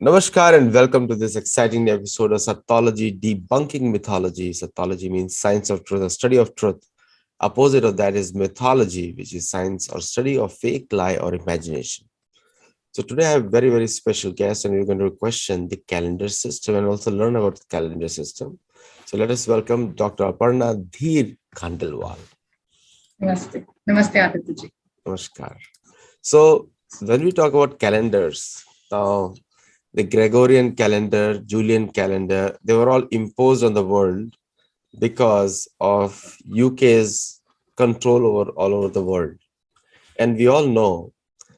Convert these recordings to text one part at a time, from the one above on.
Namaskar and welcome to this exciting episode of Sattology Debunking Mythology. Sattology means science of truth, a study of truth. Opposite of that is mythology, which is science or study of fake, lie, or imagination. So today I have a very, very special guest and we're going to question the calendar system and also learn about the calendar system. So let us welcome Dr. Aparna Dhir Khandelwal. Namaste. Namaste, Aditya. Namaskar. So when we talk about calendars, now the Gregorian calendar, Julian calendar, they were all imposed on the world because of UK's control over all over the world. And we all know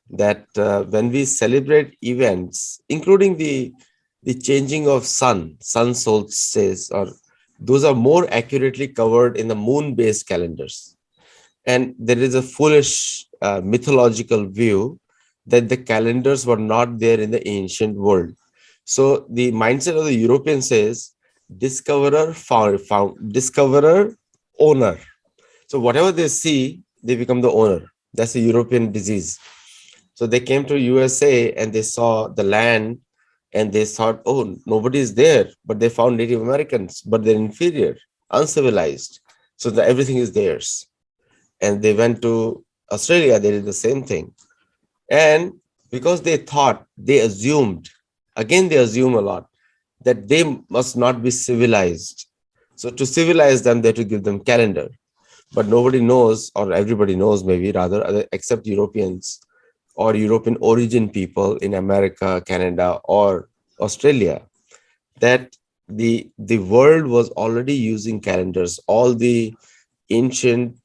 that when we celebrate events, including the changing of sun solstice, or those are more accurately covered in the moon-based calendars. And there is a foolish mythological view that the calendars were not there in the ancient world. So the mindset of the European says discoverer, found, discoverer, owner. So whatever they see, they become the owner. That's a European disease. So they came to USA and they saw the land and they thought, oh, nobody is there, but they found Native Americans, but they're inferior, uncivilized. So everything is theirs. And they went to Australia, they did the same thing. And because they thought, they assumed, again, they assume a lot, that they must not be civilized. So to civilize them, they have to give them calendar. But nobody knows, or everybody knows maybe rather, except Europeans or European origin people in America, Canada, or Australia, that the world was already using calendars. All the ancient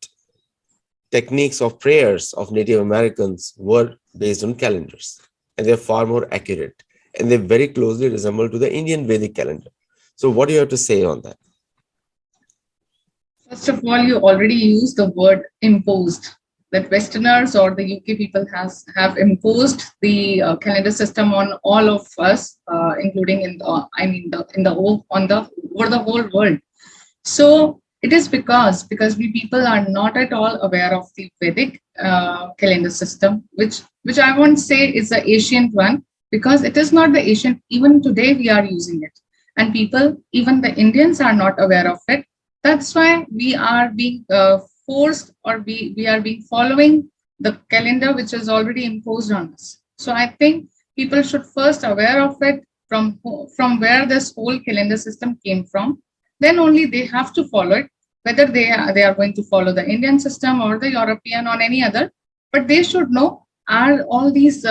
techniques of prayers of Native Americans were based on calendars, and they're far more accurate, and they very closely resemble to the Indian Vedic calendar. So what do you have to say on that? First of all, you already used the word imposed. That Westerners or the UK people have imposed the calendar system on all of us, including in the whole on the over the whole world. So it is because we people are not at all aware of the Vedic calendar system, which I won't say is the ancient one, because it is not the ancient. Even today we are using it, and people, even the Indians, are not aware of it. That's why we are being forced, or we are being following the calendar which is already imposed on us. So I think people should first aware of it, from where this whole calendar system came from. Then only they have to follow it, whether they are going to follow the Indian system or the European or any other. But they should know, are all these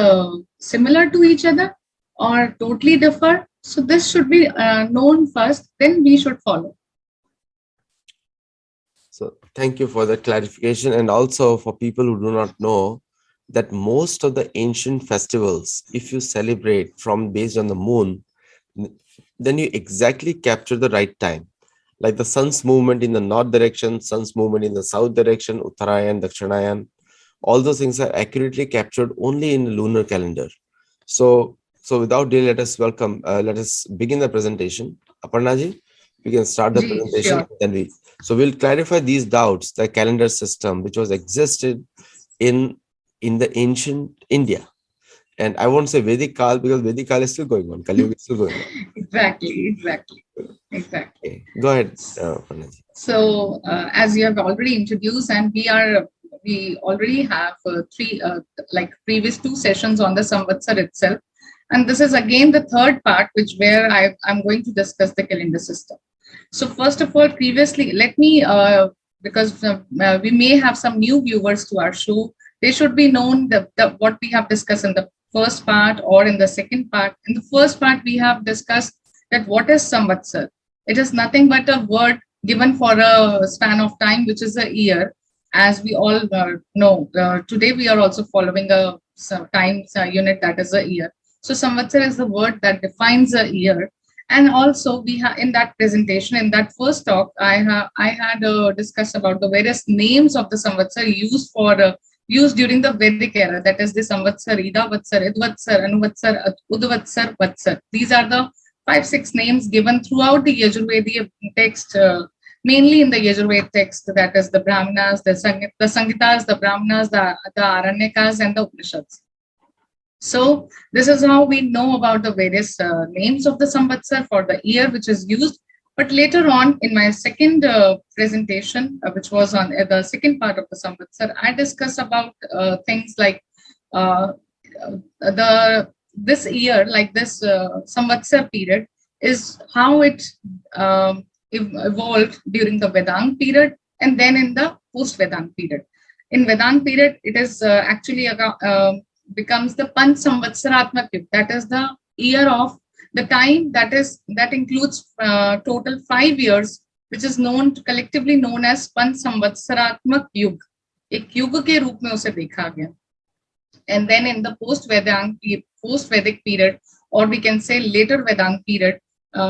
similar to each other or totally differ? So this should be known first, then we should follow. So thank you for the clarification. And also for people who do not know, that most of the ancient festivals, if you celebrate from based on the moon, then you exactly capture the right time. Like the sun's movement in the north direction, sun's movement in the south direction, Uttarayan, Dakshinayan, all those things are accurately captured only in the lunar calendar. So without delay, let us begin the presentation. Aparna ji, we can start the presentation. Sure. Then we'll clarify these doubts. The calendar system, which was existed in the ancient India, and I won't say Vedic Kal, because Vedic Kal is still going on. Kali Yuga is still going on. Exactly. Okay. Go ahead, Aparna ji. So as you have already introduced, and we already have three like previous two sessions on the Samvatsar itself, and this is again the third part, where I'm going to discuss the calendar system. So first of all, previously, let me because we may have some new viewers to our show. They should be known what we have discussed in the first part or in the second part. In the first part, we have discussed that what is Samvatsar. It is nothing but a word given for a span of time, which is a year. As we all know, today we are also following a time unit, that is a year. So Samvatsar is the word that defines a year. And also we have in that presentation, in that first talk, I had discussed about the various names of the Samvatsar used during the Vedic era. That is the Samvatsar, Idavatsar, Idvatsar, Anuvatsar, Udvatsar, Vatsar. These are the 5-6 names given throughout the Yajurvedic text, mainly in the Yajurvedic text, that is the Brahmanas, the Sangitas, the Brahmanas, the Aranyakas, and the Upanishads. So this is how we know about the various names of the Samvatsar for the year which is used. But later on in my second presentation, which was on the second part of the Samvatsar, I discuss about things like uh, the this year, like this Samvatsar period, is how it evolved during the Vedang period and then in the post Vedang period. In Vedang period, it is actually becomes the Panch Samvatsaratmak Yug. That is the year of the time that includes total 5 years, which is collectively known as Panch Samvatsaratmak Yug. एक युग के रूप में उसे देखा गया. And then in the post-Vedic period, or we can say later Vedang period,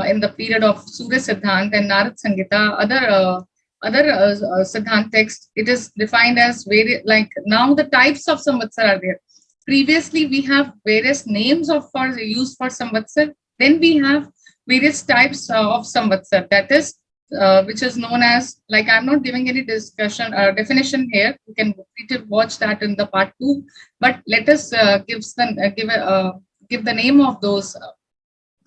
in the period of Surya Siddhant and Narad Sangita, other Siddhant texts, it is defined as very, like now the types of Samvatsar are there. Previously, we have various names for used for Samvatsar. Then we have various types of Samvatsar. That is, which is known as, like, I'm not giving any discussion definition here. You can watch that in the part 2. But let us give the name of those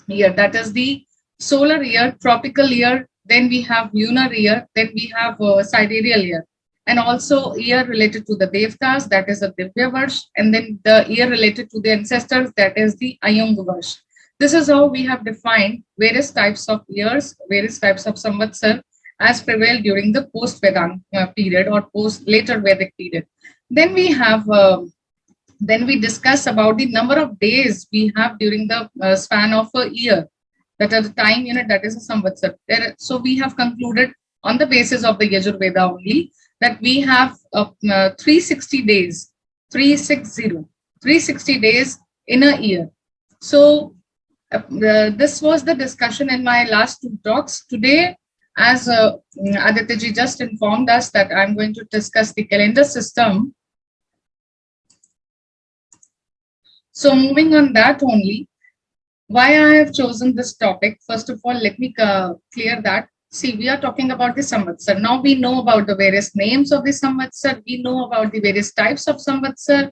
year. That is the solar year, tropical year. Then we have lunar year. Then we have sidereal year. And also year related to the Devtas, that is a Divya Varsh. And then the year related to the ancestors, that is the Ayung Varsh. This is how we have defined various types of years, various types of Samvatsar as prevailed during the post-Vedang period or later Vedic period. Then we discuss about the number of days we have during the span of a year. That is the time unit, that is a Samvatsar. So we have concluded on the basis of the Yajurveda only that we have 360 days, 360 days in a year. So this was the discussion in my last 2 talks. Today, as Aditya just informed us that I'm going to discuss the calendar system. So moving on that only, why I have chosen this topic, first of all, let me clear that. See, we are talking about the Samvatsar. Now we know about the various names of the Samvatsar. We know about the various types of Samvatsar.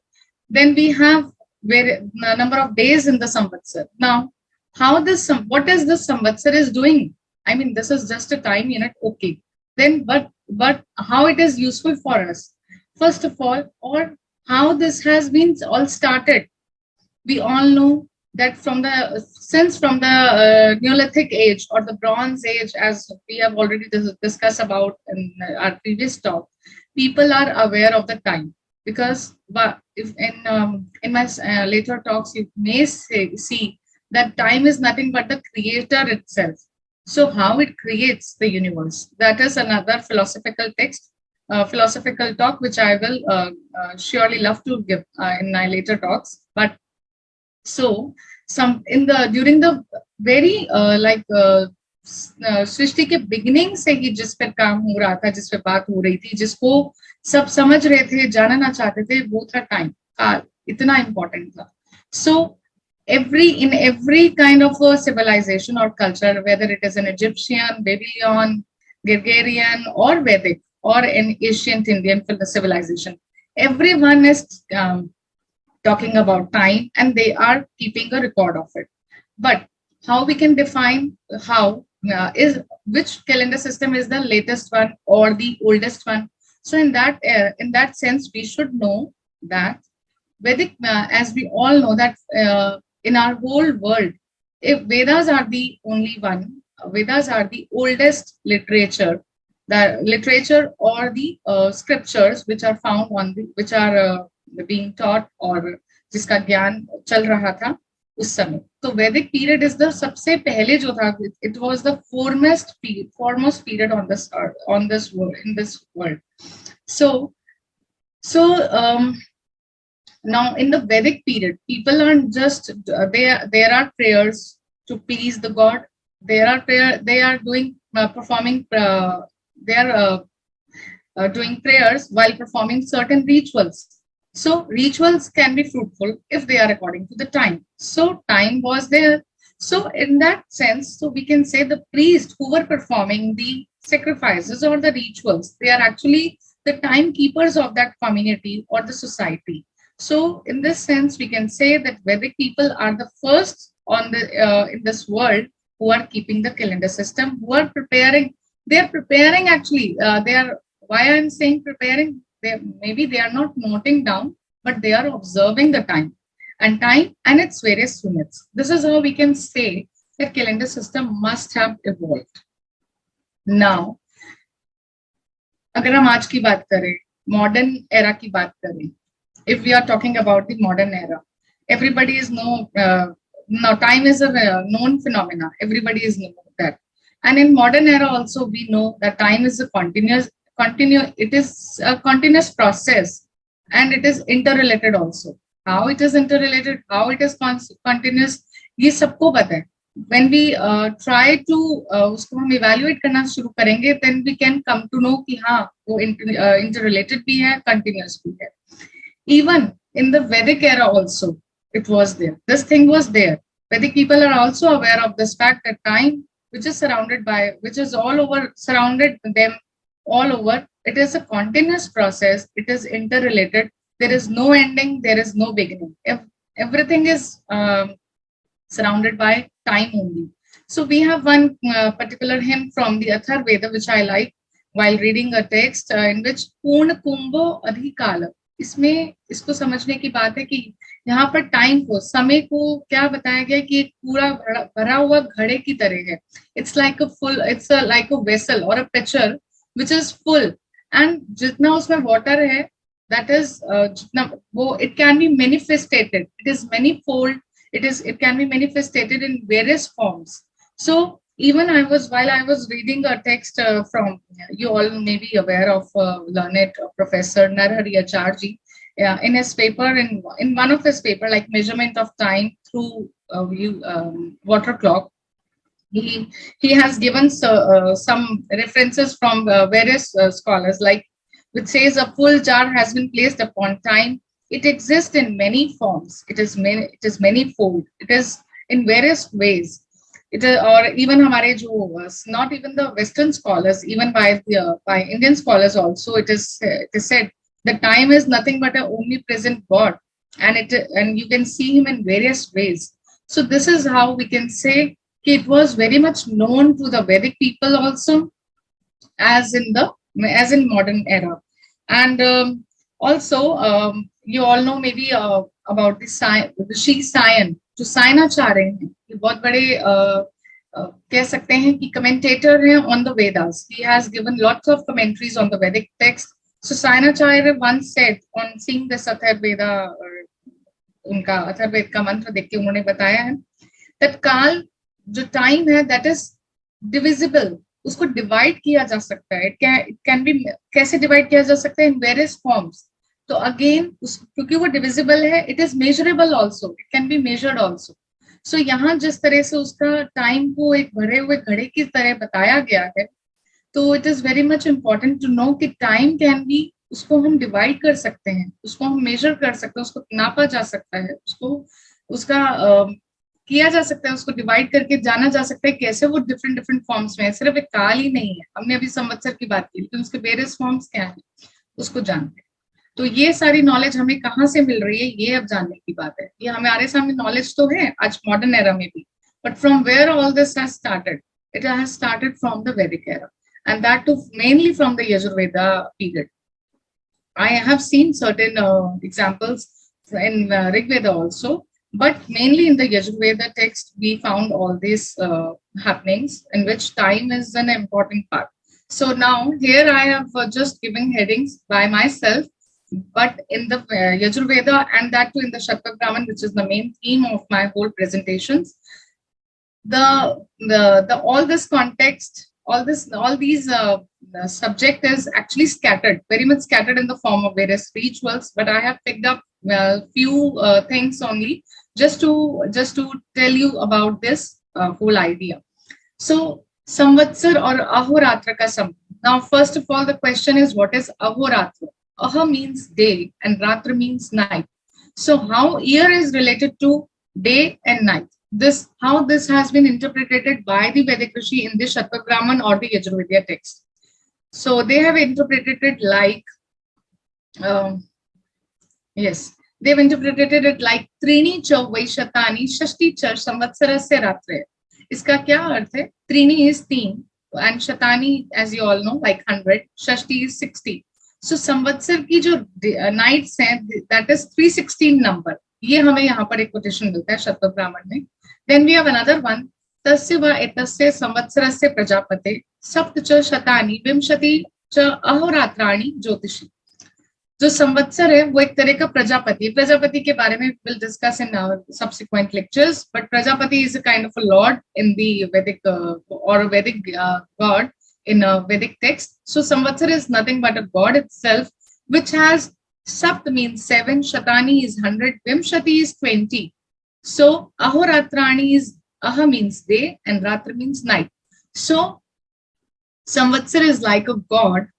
Then we have a number of days in the Samvatsar. Now, what is the Samvatsar is doing? I mean, this is just a time unit, okay. Then, but how it is useful for us? First of all, or how this has been all started. We all know that from the Neolithic age or the Bronze Age, as we have already discussed about in our previous talk, people are aware of the time, because if in my later talks you may see that time is nothing but the creator itself. So how it creates the universe, that is another philosophical text, philosophical talk, which I will surely love to give in my later talks. But so during the very सृष्टि के beginning से ही जिस पर काम हो रहा था, जिस पर बात हो रही थी, जिसको सब समझ रहे थे, जानना चाहते थे, वो था टाइम. काल इतना इम्पोर्टेंट था. So in every kind of a civilization or culture, whether it is an Egyptian, Babylonian, Gregorian, or Vedic, or an ancient Indian civilization, everyone is talking about time and they are keeping a record of it. But how we can define which calendar system is the latest one or the oldest one? So in that sense, we should know that Vedic, as we all know that in our whole world, if Vedas are the only one, Vedas are the oldest literature, the literature or the scriptures which are found which are being taught or जिसका ज्ञान चल रहा था उस समय. तो Vedic period is the सबसे पहले जो था, it was the foremost period on this world, in this world. So now in the Vedic period, people aren't just there are prayers to please the god. They are doing doing prayers while performing certain rituals. So rituals can be fruitful if they are according to the time. So time was there. So in that sense, so we can say the priests who were performing the sacrifices or the rituals, they are actually the timekeepers of that community or the society. So in this sense, we can say that Vedic people are the first on the in this world who are keeping the calendar system, who are preparing. They are preparing actually. They are, why I'm saying preparing. They maybe they are not noting down, but they are observing the time and its various units. This is how we can say that calendar system must have evolved. Now, अगर हम आज की बात करें, modern era की बात करें, if we are talking about the modern era, everybody is now time is a known phenomena. Everybody is know that, and in modern era also we know that time is a it is a continuous process, and it is interrelated also. How it is interrelated, how it is continuous, ये सबको पता है. When we try to उसको हम evaluate करना शुरू करेंगे, then we can come to know कि हाँ वो interrelated भी है, continuous भी है. Even in the Vedic era also, it was there. This thing was there. Vedic people are also aware of this fact that time, which is surrounded by, which is all over, surrounded them all over, it is a continuous process. It is interrelated. There is no ending. There is no beginning. If everything is surrounded by time only. So we have one particular hymn from the Athar Veda, which I like while reading a text in which Purna Kumbho Adhikala. इसमें इसको समझने की बात है कि यहाँ पर time को, समय को क्या बताया गया कि एक पूरा भरा हुआ घड़े की तरह है. It's like a full, it's like a vessel or a picture which is full, and जितना उसमें वाटर है दैट इज जितना वो it can be manifestated, it is many fold, it can be manifested in various forms. So even while I was reading a text from, you all may be aware of learned Professor Narhari Acharji, in his paper, in one of his paper, like measurement of time through water clock, he has given some references from various scholars, like which says a full jar has been placed upon time. It exists in many forms. It is manifold. It is in various ways. It is, or even हमारे जो not even the Western scholars, even by Indian scholars also, it is said that time is nothing but an omnipresent God, and you can see him in various ways. So this is how we can say it was very much known to the Vedic people also, as in modern era. And also you all know maybe about the Shi Sayan, जो सायनाचार्य हैं, ये बहुत बड़े कह सकते हैं कि commentator हैं on the Vedas. He has given lots of commentaries on the Vedic text. So सायनाचार्य once said on seeing this Atharvaveda, उनका अथर्ववेद का मंत्र देख के उन्होंने बताया है that काल जो टाइम है that is divisible, उसको डिवाइड किया जा सकता है. इट कैन बी, कैसे डिवाइड किया जा सकता है? In various forms. तो अगेन क्योंकि वो डिविजिबल है, it is measurable also, it can be measured also. So यहाँ जिस तरह से उसका टाइम को एक भरे हुए घड़े की तरह बताया गया है, तो it is very much important to know कि टाइम कैन बी, उसको हम डिवाइड कर सकते हैं, उसको हम मेजर कर सकते हैं, उसको नापा जा सकता है, उसको उसका किया जा सकता है, उसको डिवाइड करके जाना जा सकता है कैसे वो डिफरेंट फॉर्म्स में है. सिर्फ एक काल ही नहीं है. हमने अभी संवत्सर की बात की, लेकिन उसके वेरियस फॉर्म्स क्या है उसको जानते हैं. तो ये सारी नॉलेज हमें कहाँ से मिल रही है, ये अब जानने की बात है. ये हमारे सामने नॉलेज तो है आज मॉडर्न एरा में भी, but from where all this has started, it has started from the Vedic era, and that too mainly from the Yajurveda period. I have seen certain examples in Rigveda also, but mainly in the Yajurveda text, we found all these happenings in which time is an important part. So now here I have just given headings by myself, but in the Yajurveda, and that too in the Shatvagraman, which is the main theme of my whole presentations, the all this context, all these subject is actually scattered, very much scattered in the form of various rituals, but I have picked up few things only just to tell you about this whole idea. So Samvatsar or Ahoratra ka sam. Now first of all the question is, what is Ahoratra? Aha means day and Ratra means night. So how year is related to day and night. How this has been interpreted by the Vedic Rishi in the Shatvagraman or the Yajurveda text. So they have interpreted it like, yes. they've interpreted it like त्रीणि च वैशतानि षष्टि च संवत्सरस्य रात्रयः. इसका क्या अर्थ है? त्रीणि is तीन and shatani, as you all know, like 100, shashti is 60. So संवत्सर की जो nights हैं, that is 316 number. ये हमें यहाँ पर एक quotation मिलता है शतपथ ब्राह्मण में. Then we have another one. तस्य व एतस्य संवत्सरस्य प्रजापते सप्त च शतानि विंशति च अहोरात्राणि ज्योतिषी. जो संवत्सर है वो एक तरह का प्रजापति है. प्रजापति के बारे में will discuss in subsequent lectures, but Prajapati is a kind of a lord in the Vedic or a Vedic god in a Vedic text. So संवत्सर is nothing but a god itself, which has sapt means 7, shatani is 100, vimshati is 20. So ahoratrani is aha means day and ratra means night. So संवत्सर is like a god,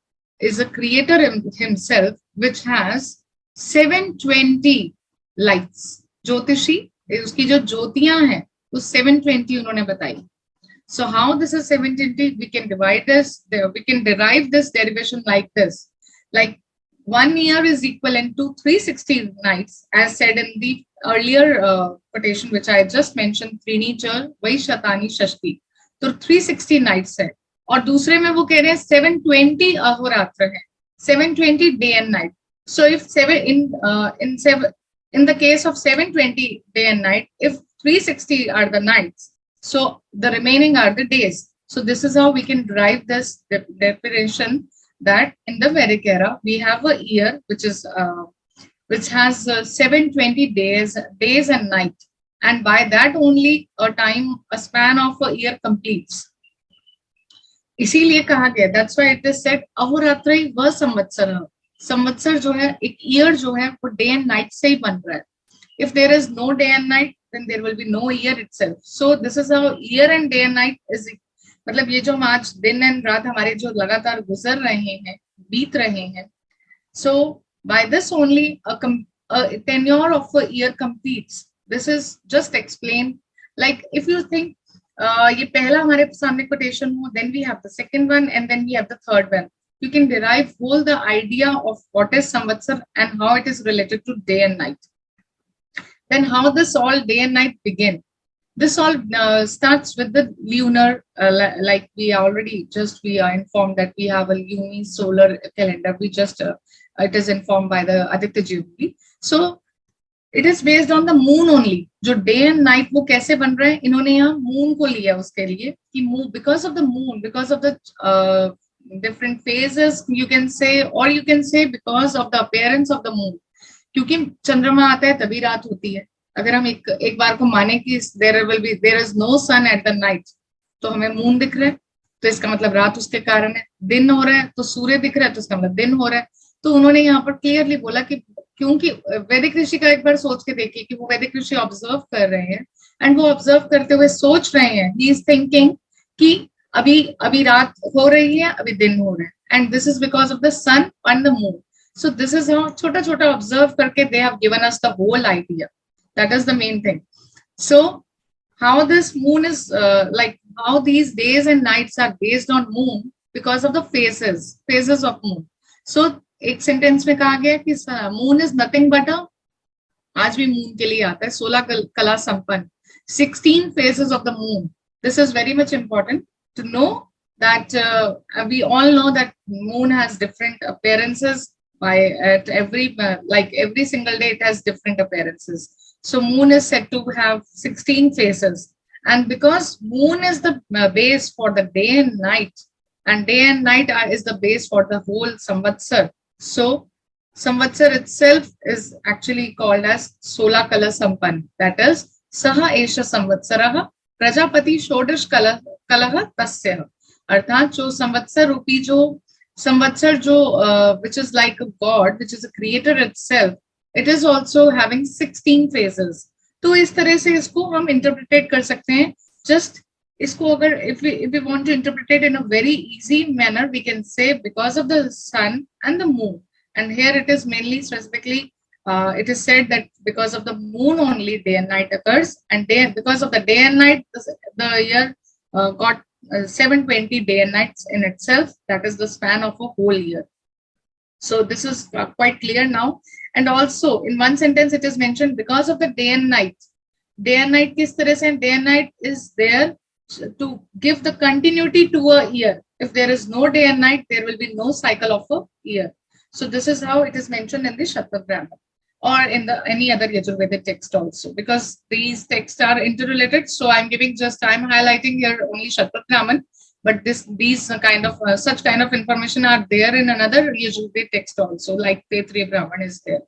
is a creator himself, which has 720 lights. ज्योतिषी, उसकी जो ज्योतियां हैं वो 720 उन्होंने बताई. So how this is 720? We can divide this. We can derive this derivation like this. Like 1 year is equivalent to 360 nights, as said in the earlier quotation which I just mentioned. त्रीणि च वैशतानि षष्टि. तो 360 nights है. और दूसरे में वो कह रहे हैं 720 अहोरात्र है, 720 day and night. So if in the case of 720 day and night, if 360 are the nights, so the remaining are the days. So this is how we can derive this definition, that in the Vedic era we have a year which has 720 days and night, and by that only a span of a year completes. इसीलिए कहा गया, that's why it is said अहोरात्रि व संवत्सर. संवत्सर जो है, एक year जो है, वो डे एंड नाइट से ही बन रहा है. If there is no day and night, then there will be no year itself. So this is how year and day and night is. मतलब ये जो हम आज दिन एंड रात हमारे जो लगातार गुजर रहे हैं, बीत रहे हैं, so by this only a tenure of a year completes. This is just explained. Like if you think ये पहला हमारे सामने quotation हो, then we have the second one, and then we have the third one. You can derive whole the idea of what is Samvatsar and how it is related to day and night. Then how this all day and night begin. This all starts with the lunar, like we are informed that we have a lunisolar calendar. It is informed by the Aditya Jyoti. So it is based on the moon only. जो day and night वो कैसे बन रहे हैं, इन्होंने यहाँ moon को लिया उसके लिए कि because of the moon, because of the different phases, you can say, or you can say because of the appearance of the moon. क्योंकि चंद्रमा आता है तभी रात होती है. अगर हम एक बार को माने कि there is no sun at the night, तो हमें moon दिख रहा है, तो इसका मतलब रात उसके कारण है. दिन हो रहा है तो सूर्य दिख रहा है, तो इसका मतलब दिन हो रहा है. तो उन्होंने यहाँ पर क्लियरली बोला कि क्योंकि वैदिक ऋषि का एक बार सोच के देखिए कि वो वैदिक ऋषि ऑब्जर्व कर रहे हैं, एंड वो ऑब्जर्व करते हुए सोच रहे हैं, ही इज थिंकिंग कि अभी रात हो रही है, अभी दिन हो रहा है, and this is because of the sun and the moon. So this is how छोटा छोटा ऑब्जर्व करके they have given us the whole idea. That is the main thing. So how this moon is like how these days and nights are based on moon because of the phases of moon. So एक sentence में कहा गया कि moon is nothing but आज भी moon के लिए आता है 16 कला संपन्न, 16 phases of the moon. This is very much important to know that we all know that moon has different appearances at every single day it has different appearances. So moon is said to have 16 phases, and because moon is the base for the day and night, and day and night is the base for the whole Samvatsar. So Samvatsar itself is actually called as Sola Kala Sampan. That is Saha Esha Samvatsarah Prajapati Shodash Kalah Tasya. अर्थात जो संवत्सर रूपी जो संवत्सर जो which is like a god, which is a creator itself, it is also having 16 phases. तो इस तरह से इसको हम इंटरप्रिटेट कर सकते हैं. जस्ट इसको अगर if we want to interpret it in a very easy manner, we can say because of the sun and the moon. And here it is mainly specifically it is said that because of the moon only day and night occurs, and because of the day and night the year got 720 day and nights in itself. That is the span of a whole year. So this is quite clear now. And also in one sentence it is mentioned because of the day and night. Day and night kis tarah se? Day and night is there to give the continuity to a year. If there is no day and night, there will be no cycle of a year. So this is how it is mentioned in the Shatvagrama or in the any other Yajurvedic text also, because these texts are interrelated. So I'm highlighting here only Shatvagraman, but these kind of such kind of information are there in another Yajurvedic text also, like Taittiriya Brahman is there.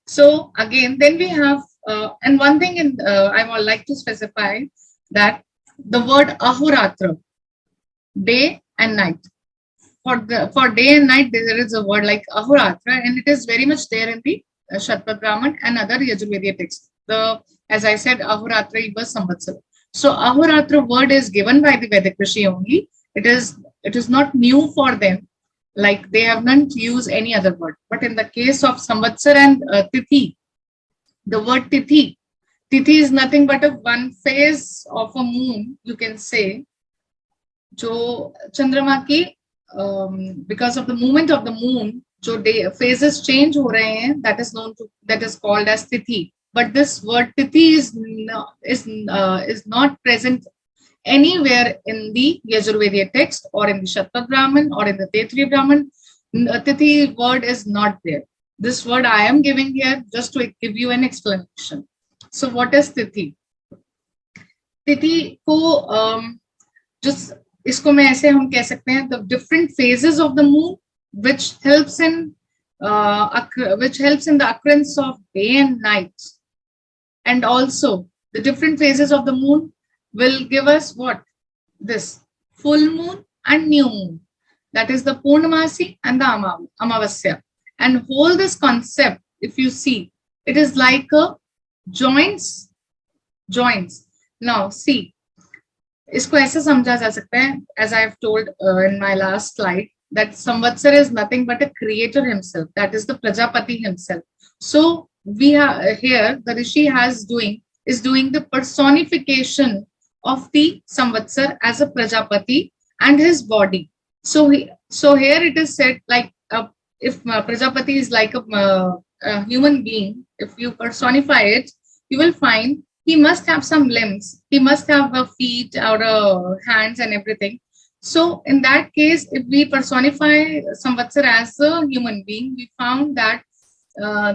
So again, then we have, and one thing I would like to specify that the word ahoratra, day and night. For day and night, there is a word like ahoratra, and it is very much there in the Shatvagraman and other Yajurvedic texts. As I said, ahoratra was Samvatsar. So ahoratra word is given by the Vedic Rishi only. It is not new for them. Like they have not used any other word. But in the case of Samvatsar and Tithi, the word Tithi is nothing but a one phase of a moon, you can say, जो चंद्रमा की because of the movement of the moon, जो phases change हो रहे हैं, that is called as Tithi. But this word Tithi is not present anywhere in the Yajurvedic text or in the Shatvagraman or in the Taittiriya Brahman. Tithi word is not there. This word I am giving here just to give you an explanation. So what is Tithi? Tithi को just इसको मैं ऐसे हम कह सकते हैं, the different phases of the moon which helps in the occurrence of day and night, and also the different phases of the moon will give us what? This full moon and new moon. That is the Purnamasi and the Amavasya. And whole this concept, if you see, it is like a joints. Now see, इसको ऐसे समझा जा सकता है, as I have told in my last slide, that Samvatsar is nothing but a creator himself. That is the Prajapati himself. So we have here the Rishi is doing the personification of the Samvatsar as a Prajapati and his body. So here it is said like if Prajapati is like a human being, if you personify it, you will find he must have some limbs. He must have feet or hands and everything. So in that case, if we personify Samvatsar as a human being, we found that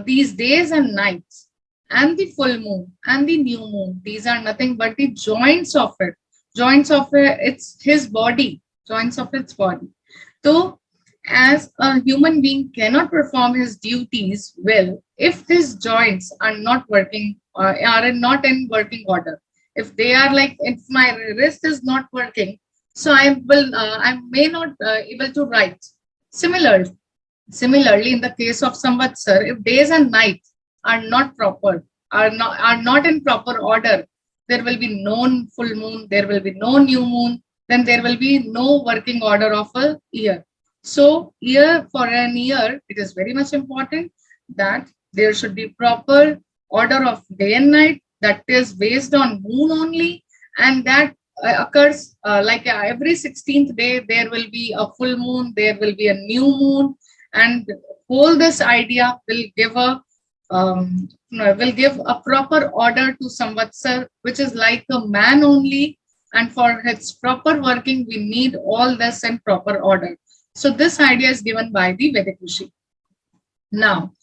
these days and nights and the full moon and the new moon, these are nothing but the joints of it. It's his body, joints of its body. So as a human being cannot perform his duties well if his joints are not working or are not in working order. If they are like, if my wrist is not working, so I may not able to write. Similarly, in the case of Samvatsar, if days and nights are not proper, are not in proper order, there will be no full moon, there will be no new moon, then there will be no working order of a year. So for an year, it is very much important that there should be proper order of day and night that is based on moon only, and that occurs like every 16th day there will be a full moon, there will be a new moon, and whole this idea will give a proper order to Samvatsar, which is like a man only, and for its proper working we need all this in proper order. So this idea is given by the Vedic Rishi. Now,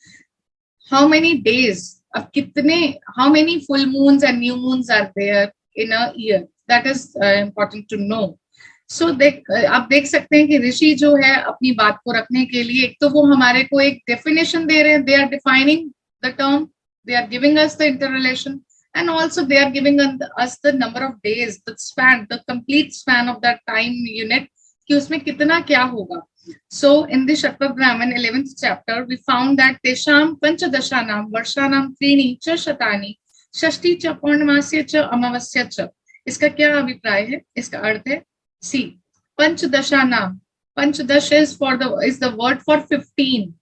how many days, how many full moons and new moons are there in a year? That is important to know. So आप देख सकते हैं कि ऋषि जो है अपनी बात को रखने के लिए एक तो वो हमारे को एक definition दे रहे हैं, they are defining the term, they are giving us the interrelation, and also they are giving us the number of days, the complete span of that time unit, कि उसमें कितना क्या होगा. So in the Shatvagraman 11th chapter, we found that Tesham Panchadashanam Varshanam Trini Cha Shatani Shashti Cha Purnamasi Cha Amavasya Cha. इसका क्या अभिप्राय है? इसका अर्थ है, see, Panchadashanam. Panchadash is the word for 15.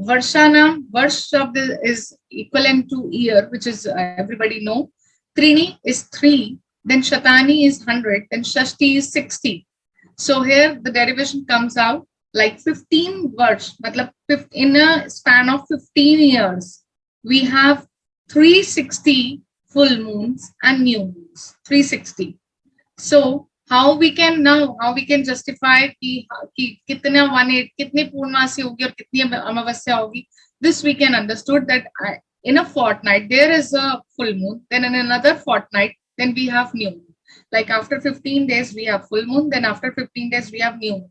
Varshanam, Varsh is equivalent to year, which is everybody know. Trini is 3, then Shatani is 100, then Shashti is 60. So here the derivation comes out like 15 words, matlab in a span of 15 years, we have 360 full moons and new moons, 360. So how we can justify कि कितना 180 कितनी पूर्णमासी होगी और कितनी अमावस्या होगी. This we can understood that in a fortnight there is a full moon, then in another fortnight then we have new moon. Like after 15 days we have full moon, then after 15 days we have new moon.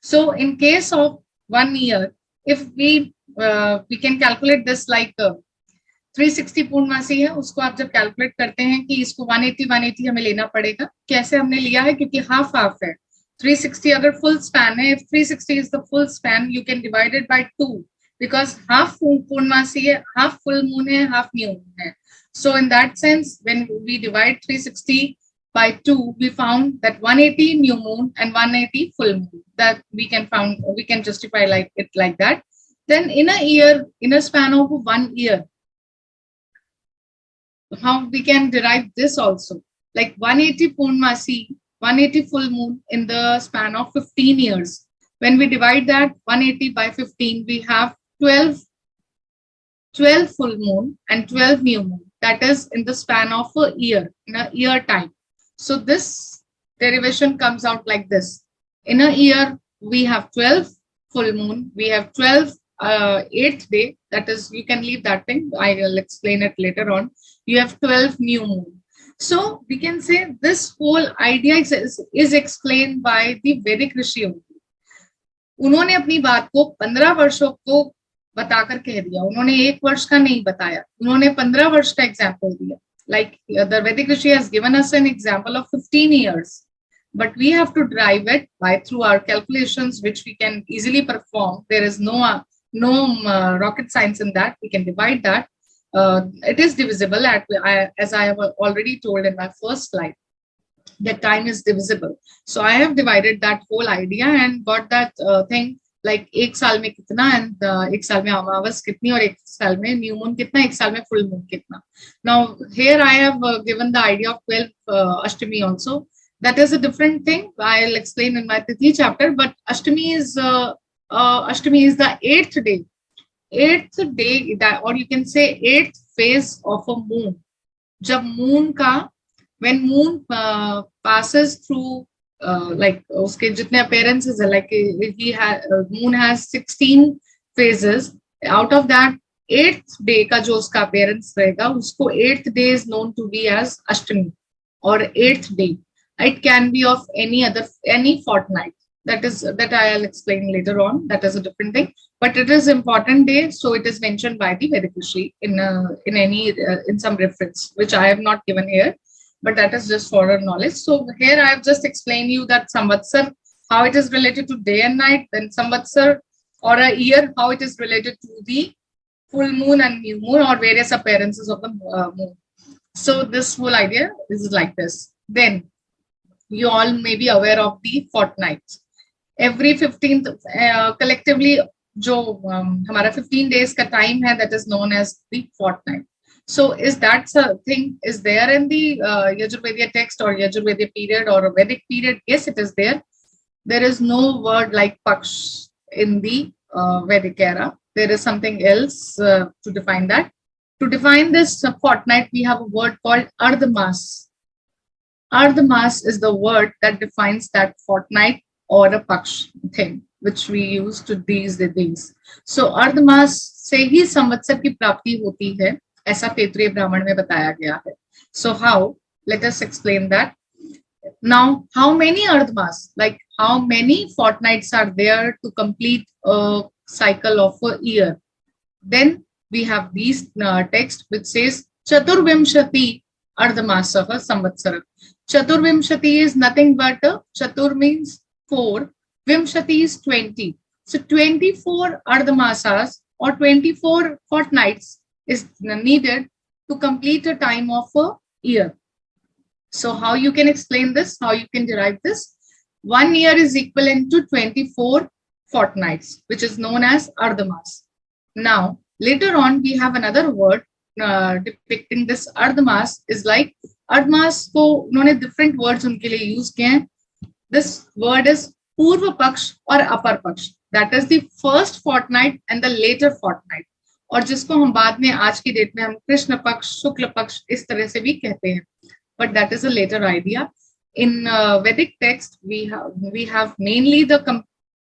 So in case of 1 year, if we can calculate this like 360 पूर्णमासी है, उसको आप जब calculate करते हैं कि इसको 180 हमें लेना पड़ेगा. कैसे हमने लिया है, क्योंकि हाफ हाफ है. 360 अगर फुल स्पैन है, if 360 is the full span, you can divide it by 2 because half पूर्णमासी है, half full moon है, half new moon है. So in that sense, when we divide 360 by 2, we found that 180 new moon and 180 full moon. That we can justify like it like that. Then in a year, in a span of 1 year, how we can derive this also, like 180 Purnmasi, 180 full moon in the span of 15 years. When we divide that 180 by 15, we have 12 full moon and 12 new moon. That is in the span of a year, in a year time. So this derivation comes out like this. In a year, we have 12 full moon, we have 12 eighth day, that is, you can leave that thing, I will explain it later on. You have 12 new moon. So we can say this whole idea is explained by the Vedic Rishi only. उन्होंने अपनी बात को 15 वर्षों को बताकर कह दिया, उन्होंने 1 वर्ष का नहीं बताया, उन्होंने 15 वर्ष का एग्जाम्पल दिया. Like the Vedic Rishi has given us an example of 15 years, but we have to derive it by through our calculations, which we can easily perform. There is no rocket science in that. We can divide that. It is divisible as I have already told in my first slide. That time is divisible. So I have divided that whole idea and got that thing like एक साल में कितना and एक साल में अमावस कितनी और एक साल में new moon कितना, एक साल में full moon कितना. Now here I have given the idea of 12 Ashtami also. That is a different thing. I'll explain in my Tithi chapter. But Ashtami is the 8th day. 8th day, that, or you can say 8th phase of a moon. जब moon का, when moon passes through like उसके जितने appearances है, like moon has 16 phases. Out of that 8th day का जो उसका appearance रहेगा, उसको 8th day is known to be as Ashtami or 8th day. It can be of any fortnight. That I'll explain later on. That is a different thing. But it is important day, so it is mentioned by the Vedic Rishi in some reference, which I have not given here. But that is just for our knowledge. So here I have just explained you that Samvatsar, how it is related to day and night, then Samvatsar or a year, how it is related to the full moon and new moon or various appearances of the moon. So this whole idea is like this. Then you all may be aware of the fortnights. Every 15th collectively जो हमारा 15 days का time है, that is known as the fortnight. So is that thing is there in the Yajurvedic text or Yajurvedic period or a Vedic period? Yes, it is there. There is no word like Paksh in the Vedic era. There is something else to define that. To define this fortnight, we have a word called Ardhamas. Ardhamas is the word that defines that fortnight or a Paksh thing, which we use to these days. So Ardhamas से ही संवत्सर की प्राप्ति होती है, ऐसा तैत्तिरीय ब्राह्मण में बताया गया है. So how? Let us explain that. Now, how many Ardhamas, like how many fortnights are there to complete a cycle of a year? Then we have these text which says Chaturvimshati Ardhamasaha Samvatsara. Chaturvimshati is nothing but Chatur means 4, Vimshati is 20. So 24 Ardhamasas or 24 fortnights is needed to complete a time of a year. So how you can explain this? How you can derive this? 1 year is equivalent to 24 fortnights, which is known as Ardhamas. Now, later on, we have another word depicting this Ardhamas is like Ardhamas को उन्होंने different words उनके लिए use किए हैं. This word is Purva Paksh or Apar Paksh. that is the first fortnight and the later fortnight. और जिसको हम बाद में आज की डेट में हम कृष्ण पक्ष, शुक्ल पक्ष इस तरह से भी कहते हैं, but that is a later idea. In Vedic text, we have mainly the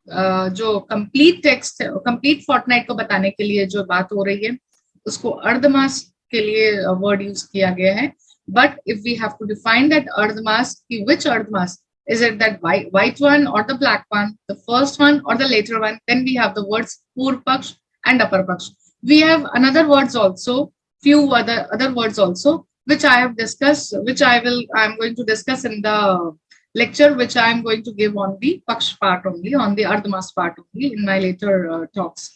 जो complete text, complete fortnight को बताने के लिए जो बात हो रही है, उसको अर्धमास के लिए word use किया गया है. But if we have to define that ardhmas, which ardhmas, is it that white one or the black one, the first one or the later one? Then we have the words Purv Paksh and Apar Paksh. We have another words also, few other words also, which I have discussed, which I'm going to discuss in the lecture, which I am going to give on the Paksh part only, on the ardhmas part only in my later talks.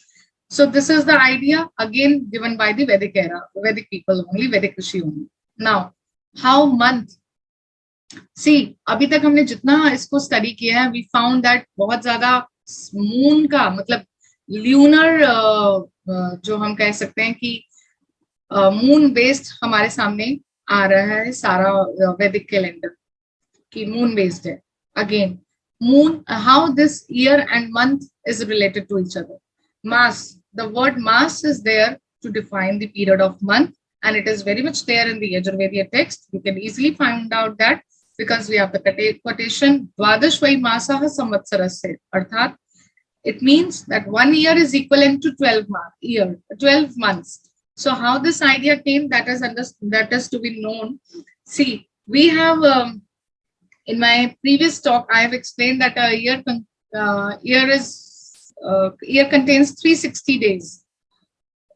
So this is the idea again given by the Vedic era, Vedic people only, Vedic Rishi only. Now, how month? See, अभी तक हमने जितना इसको study किया है, we found that बहुत ज्यादा moon का मतलब ल्यूनर जो हम कह सकते हैं कि मून बेस्ड हमारे सामने आ रहा है सारा वैदिक कैलेंडर कि मून बेस्ड है. Again moon, how this year and month is related to each other. Mass, the word mass is there to define the period of month, and it is very much there in the Yajurvedic text. You can easily find out that because we have the quotation Dvadashvai Masaha Samvatsarasya. Arthat, it means that 1 year is equivalent to 12 months. So how this idea came, that is to be known. See, we have in my previous talk, I have explained that a year contains 360 days.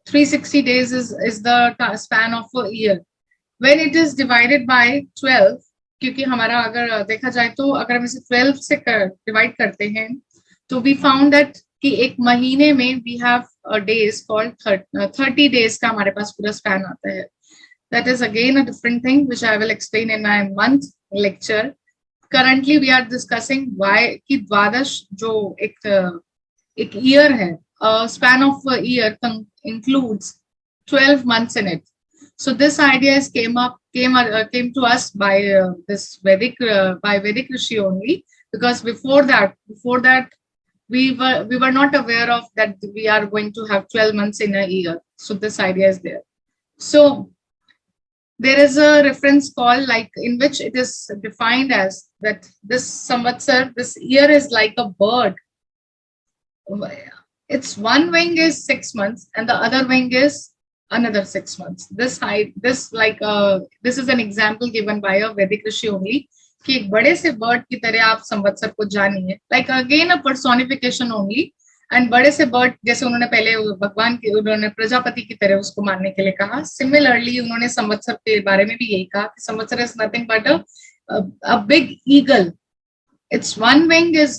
360 days is the span of a year. When it is divided by 12, क्योंकि हमारा अगर देखा जाए तो अगर हम इसे 12 से डिवाइड करते हैं तो we found that कि एक महीने में we have a days called 30 days का हमारे पास पूरा span आता है. That is again a different thing which I will explain in my month lecture. Currently we are discussing why कि द्वादश जो एक year है, a span of a year includes 12 months in it. So this idea came to us by this Vedic Rishi only, because before that we were not aware of that we are going to have 12 months in a year. So this idea is there. So there is a reference called like in which it is defined as that this Samvatsar, this year is like a bird. Its one wing is 6 months and the other wing is another 6 months. This is an example given by a Vedic Rishi only. कि एक बड़े से bird की तरह आप संवत्सर को जानिए, like again a personification only. And बड़े से बर्ड जैसे उन्होंने पहले भगवान के उन्होंने प्रजापति की तरह उसको मानने के लिए कहा, सिमिलरली उन्होंने संवत्सर के बारे में भी यही कहा कि संवत्सर is nothing but a big eagle. It's one wing is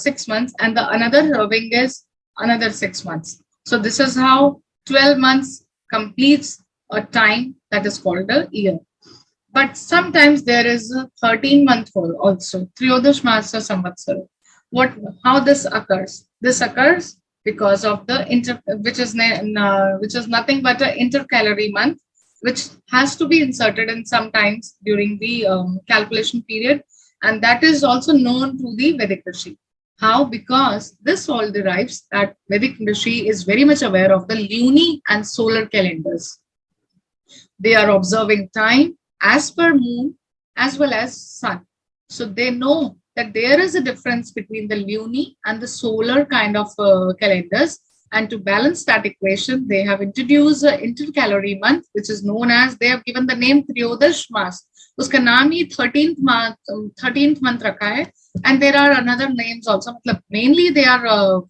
6 months and the another wing is another 6 months. So this is how 12 months completes a time that is called a year. But sometimes there is a 13-month also, Triyodash Masa Samvatsar. How this occurs? This occurs because of the which is nothing but an intercalary month, which has to be inserted in sometimes during the calculation period, and that is also known to the Vedic Rishi. How? Because this all derives that Vedic Rishi is very much aware of the lunar and solar calendars. They are observing time as per moon as well as sun. So they know that there is a difference between the lunar and the solar kind of calendars. And to balance that equation, they have introduced an intercalary month, which is known as, they have given the name Triyodash Mas. Uska naam hi 13th month rakha hai. And there are another names also. Mainly they are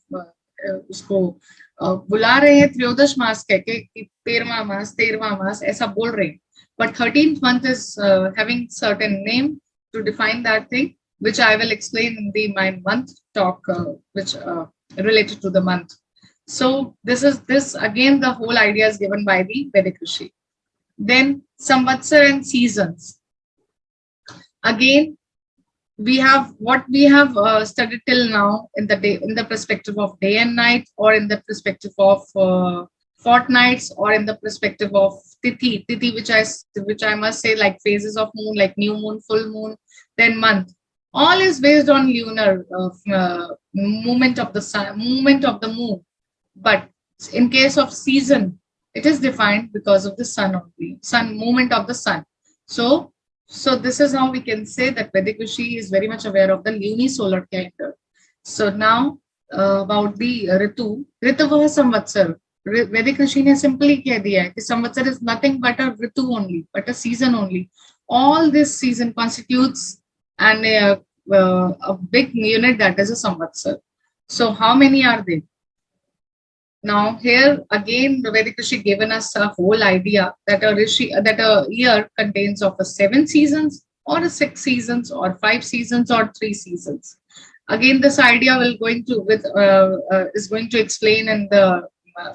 usko बुला रहे हैं Triyodash Mas कह के कि 13वां मास ऐसा बोल रहे हैं. But 13th month is having certain name to define that thing, which I will explain in my month talk, which related to the month. So this again, the whole idea is given by the Vedic Rishi. Then Samvatsar and seasons. Again, we have studied till now in the perspective of day and night, or in the perspective of fortnights, or in the perspective of tithi, which I must say like phases of moon, like new moon, full moon, then month. All is based on lunar movement of the sun, movement of the moon. But in case of season, it is defined because of the sun only, sun movement of the sun. So this is how we can say that Vedic Rishi is very much aware of the lunisolar calendar. So now about the Ritu. Ritavah Samvatsar. Vedic Rishi ne simply keh diya hai ki Samvatsar is nothing but a Ritu only, but a season only. All this season constitutes a big unit that is a Samvatsar. So how many are they? Now here again, the Vedic Rishi given us a whole idea that a year contains of a 7 seasons or a 6 seasons or 5 seasons or 3 seasons. Again, this idea will going to with is going to explain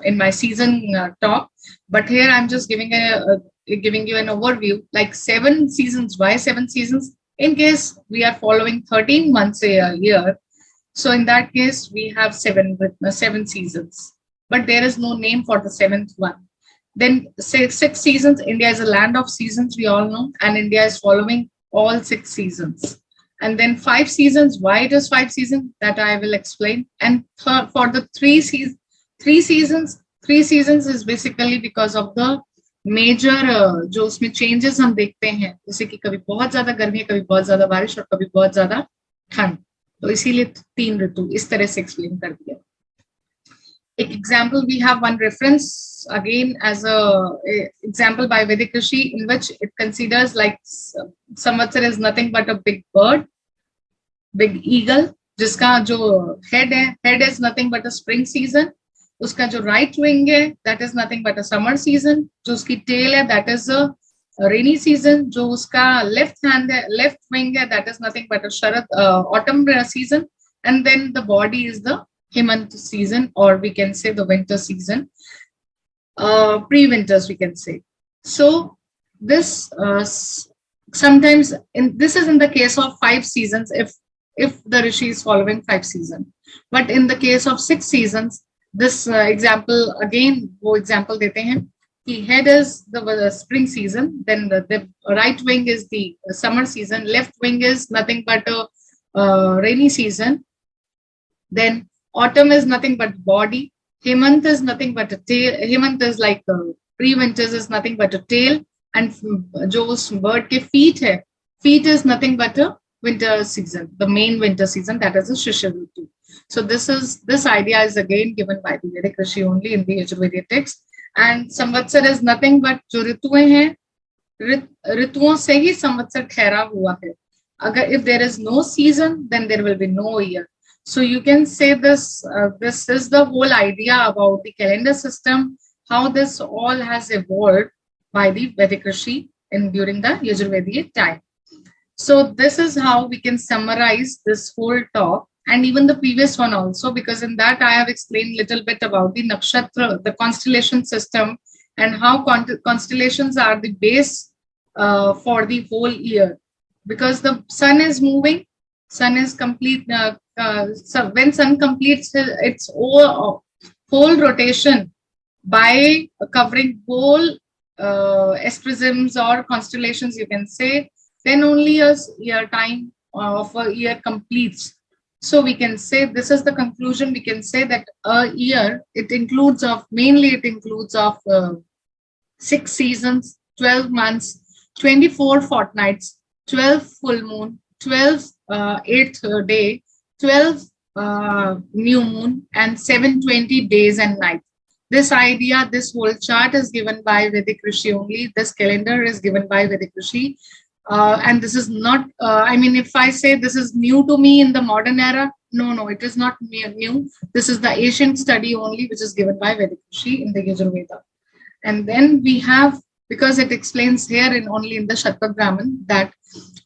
in my season talk. But here I'm just giving you an overview. Like 7 seasons. Why 7 seasons? In case we are following 13 months a year, so in that case we have 7 seasons. But there is no name for the 7th one. Then 6 seasons. India is a land of seasons, we all know, and India is following all 6 seasons. And then 5 seasons. Why it is 5 seasons? That I will explain. And for the 3 seasons, 3 seasons is basically because of the major जो उसमें changes हम देखते हैं, जैसे कि कभी बहुत ज्यादा गर्मी, कभी बहुत ज्यादा बारिश और कभी बहुत ज्यादा ठंड, तो इसीलिए 3 ऋतु इस तरह से एक्सप्लेन कर दिया. एक example, we have one reference again as a example by Vedic Rishi in which it considers like Samvatsar is nothing but a big bird, big eagle, जिसका जो head है, head is nothing but a spring season. उसका जो right wing है, that is nothing but a summer season. जो उसकी tail है, that is a rainy season. जो उसका left hand है, left wing है, that is nothing but a sharad autumn season. And then the body is the Hemant season, or we can say the winter season, pre-winters we can say. So this sometimes this is in the case of 5 seasons if the Rishi is following 5 seasons. But in the case of 6 seasons, this example again वो example देते हैं कि head is the spring season, then the right wing is the summer season, left wing is nothing but a rainy season, then autumn is nothing but body, Hemant is nothing but a tail, Hemant is like pre-winters is nothing but a tail, and जो उस bird के feet है, feet is nothing but a winter season, the main winter season, that is a Shishir Ritu. So this idea is again given by the Vedic Rishi only in the Yajurvedic text. And Samvatsar is nothing but जो ऋतुएं हैं, ऋतुओं से ही संवत्सर ठहरा हुआ है. अगर if there is no season, then there will be no year. So you can say this is the whole idea about the calendar system, how this all has evolved by the Vedic Rishi during the Yajurvedic time. So this is how we can summarize this whole talk, and even the previous one also, because in that I have explained a little bit about the nakshatra, the constellation system, and how constellations are the base for the whole year. Because the sun is moving, sun is complete. So when sun completes its whole rotation by covering whole asprisms or constellations, you can say, then only a year time of a year completes. So we can say this is the conclusion. We can say that a year mainly it includes of 6 seasons, 12 months, 24 fortnights, 12 full moon, 12 eighth day, 12 new moon, and 720 days and nights. This idea, this whole chart is given by Vedic Rishi only. This calendar is given by Vedic Rishi. And this is not, if I say this is new to me in the modern era, no, it is not new. This is the ancient study only, which is given by Vedic Rishi in the Yajurveda. And then we have, because it explains here only in the Shatpak Brahman, that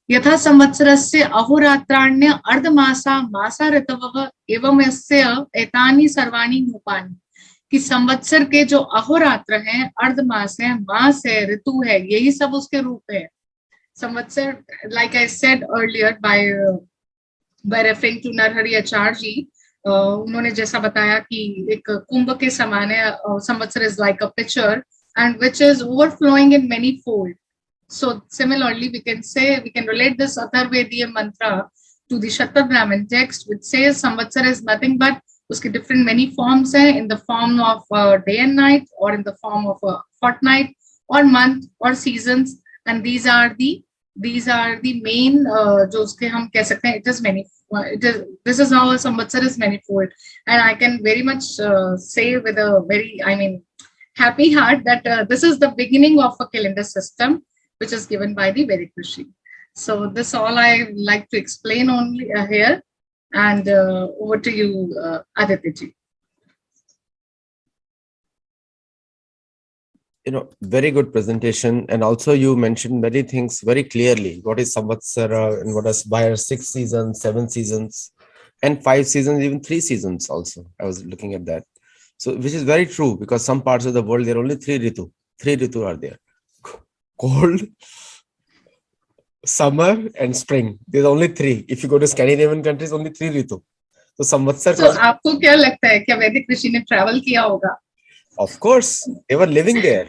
यथा संवत्सरस्य अहोरात्राण्य अर्धमासा मासा ऋतवः एवं यस्य एतानि सर्वाणि रूपाणि, कि संवत्सर के जो अहोरात्र हैं, अर्धमास है, मास है, ऋतु है, यही सब उसके रूप है. संवत्सर, like I said earlier by referring to Narhari Acharya ji, उन्होंने जैसा बताया कि एक कुंभ के समान है, संवत्सर is like a pitcher and which is overflowing in many fold. So similarly, we can relate this Atharvediya mantra to the Shatar Brahmin text, which says Samvatsar is nothing but uske different many forms hai, in the form of day and night, or in the form of a fortnight, or month, or seasons, and these are the main जो उसके हम कह सकते हैं, it is many, this is how a Samvatsar is manifold. And I can very much say with a very, I mean, happy heart that this is the beginning of a calendar system which is given by the Vedic Rishi. So this all I like to explain only here. And over to you, Aditya ji. Very good presentation. And also you mentioned many things very clearly. What is Samvatsara and what is why are 6 seasons, 7 seasons, and 5 seasons, even 3 seasons also. I was looking at that. So which is very true, because some parts of the world, there are only 3 Ritu. 3 Ritu are there. Cold, summer, and spring. There's only 3. If you go to Scandinavian countries, only 3 Ritu. So Samvatsar. So आपको क्या लगता है, क्या वैदिक ऋषि ने travel किया होगा? Of course, they were living there.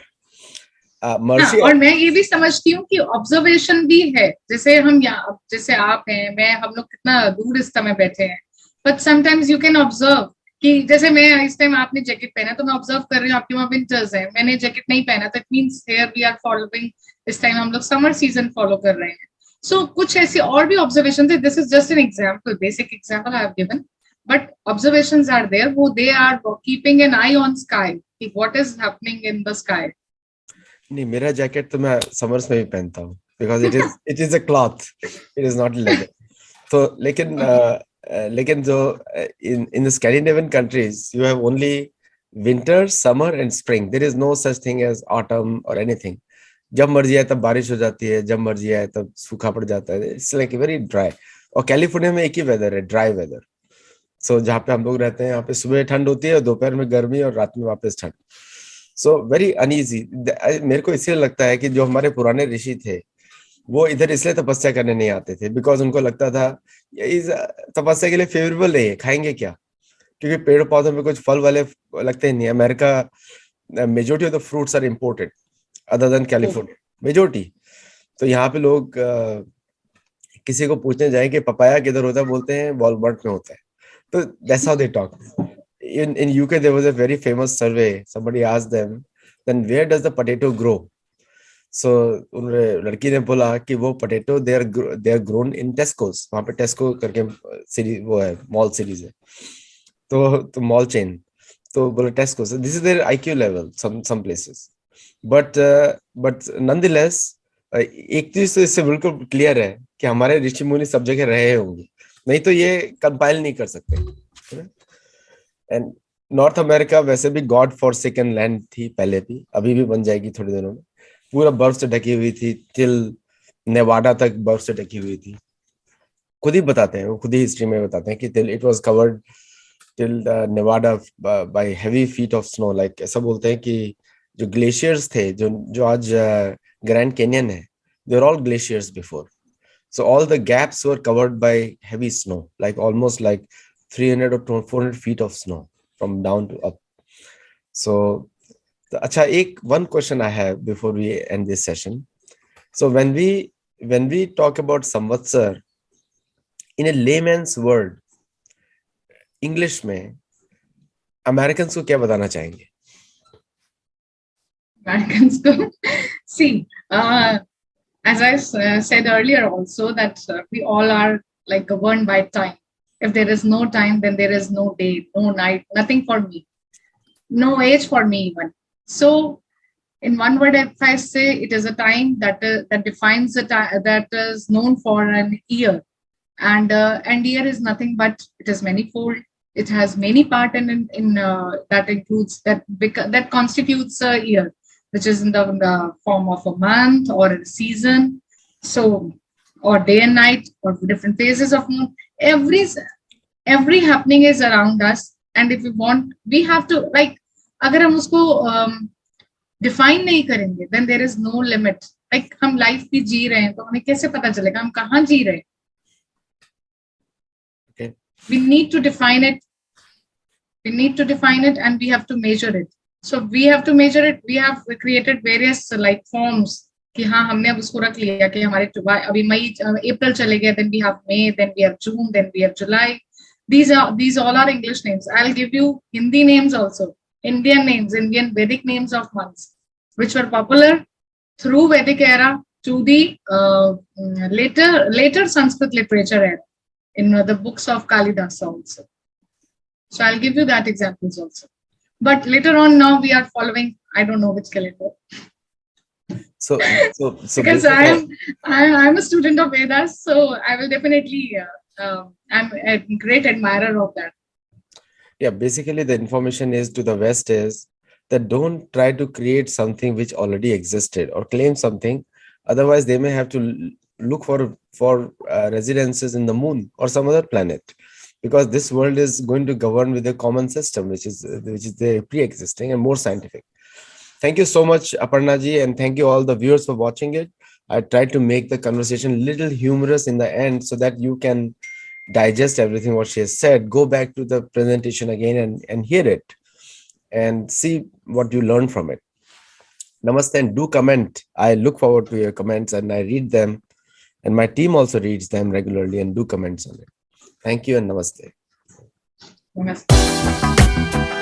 हाँ, और मैं ये भी समझती हूँ कि ऑब्जर्वेशन भी है. जैसे हम यहाँ, जैसे आप हैं, मैं, हम लोग कितना दूर इस समय बैठे हैं, but sometimes you can observe कि जैसे मैं इस टाइम, आपने जैकेट पहना तो मैं ऑब्जर्व कर रही हूँ आपके वहाँ विंटर्स है, मैंने जैकेट नहीं पहना, तो it means here we are following, इस टाइम हम लोग समर सीजन फॉलो कर रहे हैं. सो कुछ ऐसी और भी ऑब्जर्वेशन है. This is just an example, basic example I have given, but observations are there, वो they are keeping an eye on sky, what is happening in the sky. नहीं, मेरा जैकेट तो मैं समर्स में भी पहनता हूँ, because it is a cloth, it is not leather. तो लेकिन जो in the Scandinavian countries you have only winter, summer and spring. There is no such thing as autumn or anything. जब मर्जी आए तब बारिश हो जाती है, जब मर्जी आए तब सूखा पड़ जाता है. It's like very dry. और कैलिफोर्निया में एक ही वेदर है, ड्राई वेदर. सो जहाँ पे हम लोग रहते हैं, यहाँ पे सुबह ठंड होती है, दोपहर में गर्मी, और रात में वापस ठंड. So very uneasy. मेरे को इसलिए लगता है कि जो हमारे पुराने ऋषि थे, वो इधर इसलिए तपस्या करने नहीं आते थे, बिकॉज उनको लगता था ये तपस्या के लिए फेवरेबल नहीं है, खाएंगे क्या, क्योंकि पेड़ पौधों में कुछ फल वाले लगते नहीं. America, majority of the fruits are imported other than California, majority. तो यहाँ पे लोग किसी को पूछने जाए कि पपाया किधर होता है, बोलते हैं वॉलमार्ट में होता है. तो that's how they talk. In UK there was a very famous survey. Somebody asked them, then where does the potato grow? So लड़की ने बोला कि वो potato they are grown in Tesco's. वहाँ पे टेस्को करके सीरीज वो है, मॉल सीरीज है, तो मॉल चेन. तो बोला टेस्को. So this is their IQ level some places. But nonetheless एक चीज तो इससे बिल्कुल क्लियर है कि हमारे ऋषि मुनि सब जगह रहे होंगे, नहीं तो ये कंपाइल नहीं कर सकते. एंड नॉर्थ अमेरिका वैसे भी गॉड फॉरसेकन लैंड थी पहले भी, अभी भी बन जाएगी थोड़ी दिनों में. पूरा बर्फ से ढकी हुई थी, टिल नेवाडा तक बर्फ से ढकी हुई थी. खुद ही बताते हैं, वो खुद ही हिस्ट्री में बताते हैं कि till it was covered till Nevada by heavy feet of snow. Like ऐसा बोलते हैं कि जो ग्लेशियर्स थे, जो आज ग्रैंड कैनियन है, they are all glaciers before. So all the gaps were covered by heavy snow, like almost like 300 or 400 feet of snow from down to up. So, acha, one question I have before we end this session. So when we talk about Samvatsar in a layman's word, English में, Americans को क्या बताना चाहेंगे? Americans को, see, as I said earlier also, that we all are like governed by time. If there is no time, then there is no day, no night, nothing for me, no age for me even. So, in one word, if I say, it is a time that defines the time that is known for an year, and year is nothing but it is manifold. It has many part in that includes that constitutes a year, which is in the form of a month or a season. So, or day and night, or different phases of moon. Every happening is around us, and if we want, we have to, like, अगर हम उसको define नहीं करेंगे, then there is no limit. Like हम life भी जी रहे हैं, तो हमें कैसे पता चलेगा हम कहाँ जी रहे हैं? Okay. We need to define it. And we have to measure it. So we have to measure it. We have created various like forms कि हाँ हमने अब उसको रख लिया कि हमारे अभी मई अप्रैल चले गए, then we have May, then we have June, then we have July. These all are English names. I'll give you Hindi names also, Indian names, Indian Vedic names of months, which were popular through Vedic era to the later Sanskrit literature era in the books of Kalidasa also. So I'll give you that examples also. But later on, now we are following, I don't know which calendar. So Because I'm a student of Vedas, so I will definitely I'm a great admirer of that. yeah, basically the information is to the West is that don't try to create something which already existed or claim something. Otherwise, they may have to look for residences in the moon or some other planet, because this world is going to govern with a common system, which is the pre-existing and more scientific. Thank you so much, Aparna ji, and thank you all the viewers for watching it. I tried to make the conversation little humorous in the end so that you can digest everything what she has said. Go back to the presentation again and hear it and see what you learn from it. Namaste, and do comment. I look forward to your comments and I read them, and my team also reads them regularly and do comments on it. Thank you and namaste. Namaste.